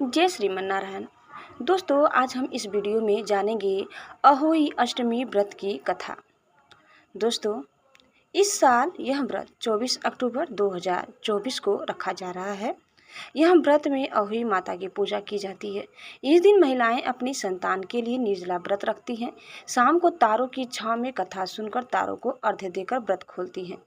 जय श्रीमन्नारायण। दोस्तों, आज हम इस वीडियो में जानेंगे अहोई अष्टमी व्रत की कथा। दोस्तों, इस साल यह व्रत 24 अक्टूबर 2024 को रखा जा रहा है। यह व्रत में अहोई माता की पूजा की जाती है। इस दिन महिलाएं अपनी संतान के लिए निर्जला व्रत रखती हैं। शाम को तारों की छांव में कथा सुनकर तारों को अर्घ्य देकर व्रत खोलती हैं।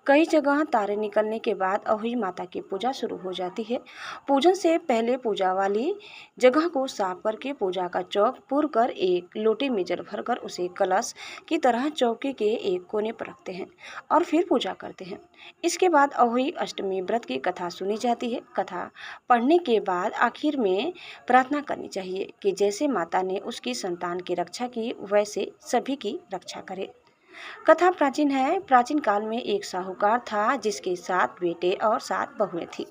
कई जगह तारे निकलने के बाद अहोई माता की पूजा शुरू हो जाती है। पूजन से पहले पूजा वाली जगह को साफ करके पूजा का चौक पूर कर एक लोटे में जल भरकर उसे कलश की तरह चौके के एक कोने पर रखते हैं और फिर पूजा करते हैं। इसके बाद अहोई अष्टमी व्रत की कथा सुनी जाती है। कथा पढ़ने के बाद आखिर में प्रार्थना करनी चाहिए कि जैसे माता ने उसकी संतान की रक्षा की वैसे सभी की रक्षा करे। कथा प्राचीन है। प्राचीन काल में एक साहूकार था जिसके 7 बेटे और 7 बहुएं थी।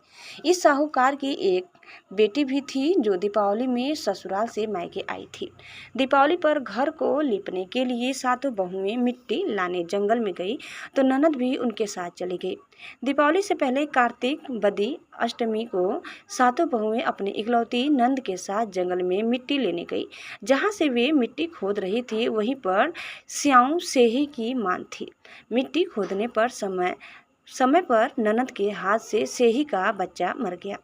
इस साहूकार की एक बेटी भी थी जो दीपावली में ससुराल से मायके आई थी। दीपावली पर घर को लीपने के लिए 7 बहुएं मिट्टी लाने जंगल में गई तो ननद भी उनके साथ चली गई। दीपावली से पहले कार्तिक बदी अष्टमी को 7 बहुएं अपनी इकलौती नंद के साथ जंगल में मिट्टी लेने गई। जहाँ से वे मिट्टी खोद रही थी वहीं पर स्याऊ सेही की मान थी। मिट्टी खोदने पर समय पर ननद के हाथ से सेही का बच्चा मर गया।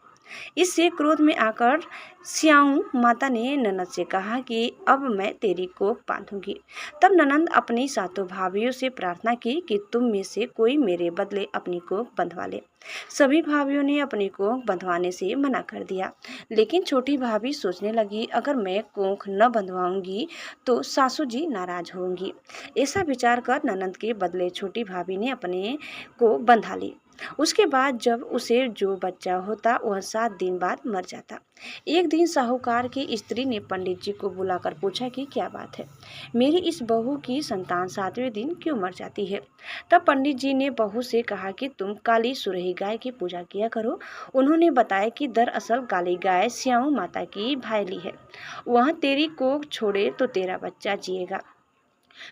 इससे क्रोध में आकर स्याऊ माता ने ननद से कहा कि अब मैं तेरी कोख बांधूंगी। तब ननद अपनी 7 भाभियों से प्रार्थना की कि तुम में से कोई मेरे बदले अपनी कोख बंधवा ले। सभी भाभियों ने अपनी कोख बंधवाने से मना कर दिया, लेकिन छोटी भाभी सोचने लगी अगर मैं कोख न बंधवाऊंगी तो सासू जी नाराज होंगी। ऐसा विचार कर ननद के बदले छोटी भाभी ने अपने को बंधा ली। उसके बाद जब उसे जो बच्चा होता वह 7 दिन बाद मर जाता। एक दिन साहूकार की स्त्री ने पंडित जी को बुलाकर पूछा कि क्या बात है, मेरी इस बहू की संतान 7वें दिन क्यों मर जाती है। तब पंडित जी ने बहू से कहा कि तुम काली सुरही गाय की पूजा किया करो। उन्होंने बताया कि दरअसल काली गाय स्याऊ माता की भायली है। वह तेरी कोख छोड़े तो तेरा बच्चा जिएगा।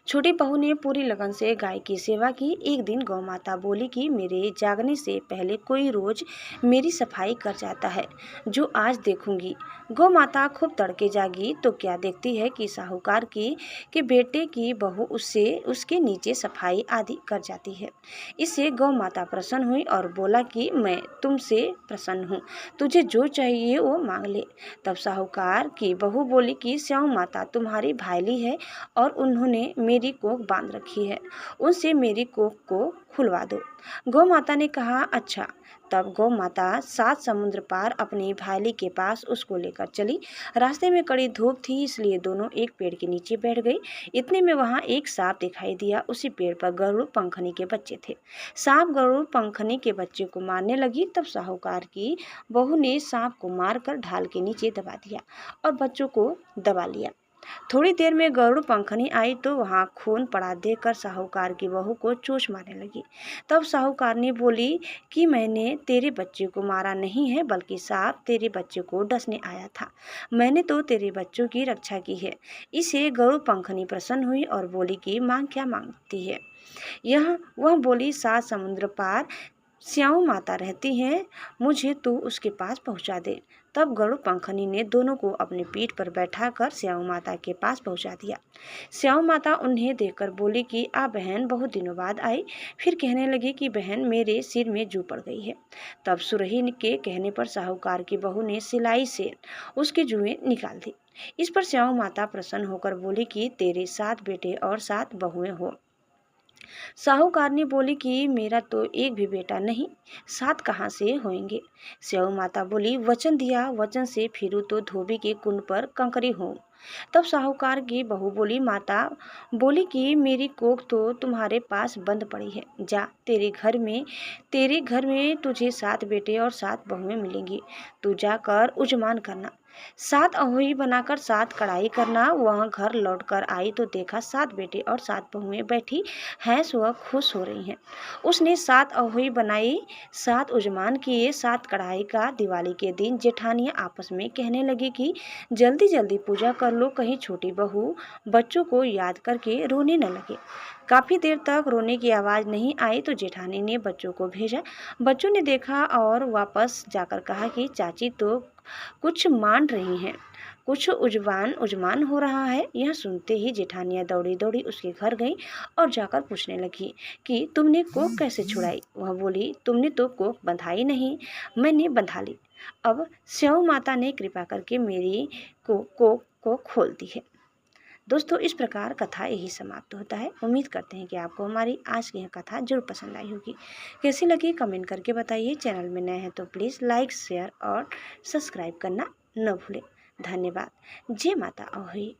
छोटी बहू ने पूरी लगन से गाय की सेवा की। एक दिन गौ माता बोली कि मेरे जागने से पहले कोई रोज मेरी सफाई कर जाता है, जो आज देखूंगी। गौ माता खूब तड़के जागी तो क्या देखती है कि साहूकार की बेटे की बहू उसके नीचे सफाई आदि कर जाती है। इससे गौ माता प्रसन्न हुई और बोला कि मैं तुमसे प्रसन्न हूँ, तुझे जो चाहिए वो मांग ले। तब साहूकार की बहू बोली कि स्याऊ माता तुम्हारी भाईली है और उन्होंने मेरी कोख बांध रखी है, उनसे मेरी कोख को खुलवा दो। गौ माता ने कहा अच्छा। तब गौ माता 7 समुद्र पार अपनी भाईली के पास उसको लेकर चली। रास्ते में कड़ी धूप थी इसलिए दोनों एक पेड़ के नीचे बैठ गई। इतने में वहां एक सांप दिखाई दिया। उसी पेड़ पर गरुड़ पंखनी के बच्चे थे। सांप गरुड़ पंखनी के बच्चे को मारने लगी। तब साहूकार की बहू ने सांप को मारकर ढाल के नीचे दबा दिया और बच्चों को दबा लिया। थोड़ी देर में गरुड़ पंखनी आई तो वहां खून पड़ा देखकर साहूकार की बहू को चोंच मारने लगी। तब साहूकार ने बोली कि मैंने तेरे बच्चे को मारा नहीं है, बल्कि सांप तेरे बच्चे को डसने आया था। मैंने तो तेरे बच्चों की रक्षा की है। इसे गरुड़ पंखनी प्रसन्न हुई और बोली कि मांग क्या मांगती है। वह बोली 7 समुद्र पार स्याऊ माता रहती हैं, मुझे तू उसके पास पहुंचा दे। तब गरुड़ पंखनी ने दोनों को अपनी पीठ पर बैठाकर स्याऊ माता के पास पहुंचा दिया। स्याऊ माता उन्हें देखकर बोली कि आ बहन बहुत दिनों बाद आई। फिर कहने लगी कि बहन मेरे सिर में जू पड़ गई है। तब सुरही के कहने पर साहूकार की बहू ने सिलाई से उसकी जुएं निकाल दी। इस पर स्याऊ माता प्रसन्न होकर बोली कि तेरे 7 बेटे और 7 बहुएं हो। साहूकार ने बोली कि मेरा तो एक भी बेटा नहीं, 7 कहाँ से होंगे। स्याऊ माता बोली वचन दिया, वचन से फिरूं तो धोबी के कुंड पर कंकरी हूँ। तब साहूकार की बहू बोली माता बोली कि मेरी कोख तो तुम्हारे पास बंद पड़ी है, जा तेरे घर में तुझे 7 बेटे और 7 बहुएं मिलेंगी। तू जाकर उजमान करना, 7 अहोई बनाकर 7 कढ़ाई करना। वह घर लौटकर आई तो देखा 7 बेटे और 7 बहुएं बैठी हैं, वह खुश हो रही हैं। उसने 7 अहोई बनाई, 7 उजमान किए, 7 कढ़ाई का। दिवाली के दिन जेठानियां आपस में कहने लगी कि जल्दी जल्दी पूजा कर लो, कहीं छोटी बहू बच्चों को याद करके रोने न लगे। काफी देर तक रोने की आवाज नहीं आई तो जेठानी ने बच्चों को भेजा। बच्चों ने देखा और वापस जाकर कहा कि चाची तो कुछ मान रही हैं, कुछ उजमान हो रहा है। यह सुनते ही जेठानियाँ दौड़ी दौड़ी उसके घर गई और जाकर पूछने लगी कि तुमने कोख कैसे छुड़ाई। वह बोली, तुमने तो कोख बंधाई नहीं, मैंने बंधा ली। अब स्यौ माता ने कृपा करके मेरी कोख को खोल दी है। दोस्तों, इस प्रकार कथा यही समाप्त होता है। उम्मीद करते हैं कि आपको हमारी आज की यह कथा जरूर पसंद आई होगी। कैसी लगी कमेंट करके बताइए। चैनल में नए हैं तो प्लीज़ लाइक, शेयर और सब्सक्राइब करना न भूलें। धन्यवाद। जय माता अहोई।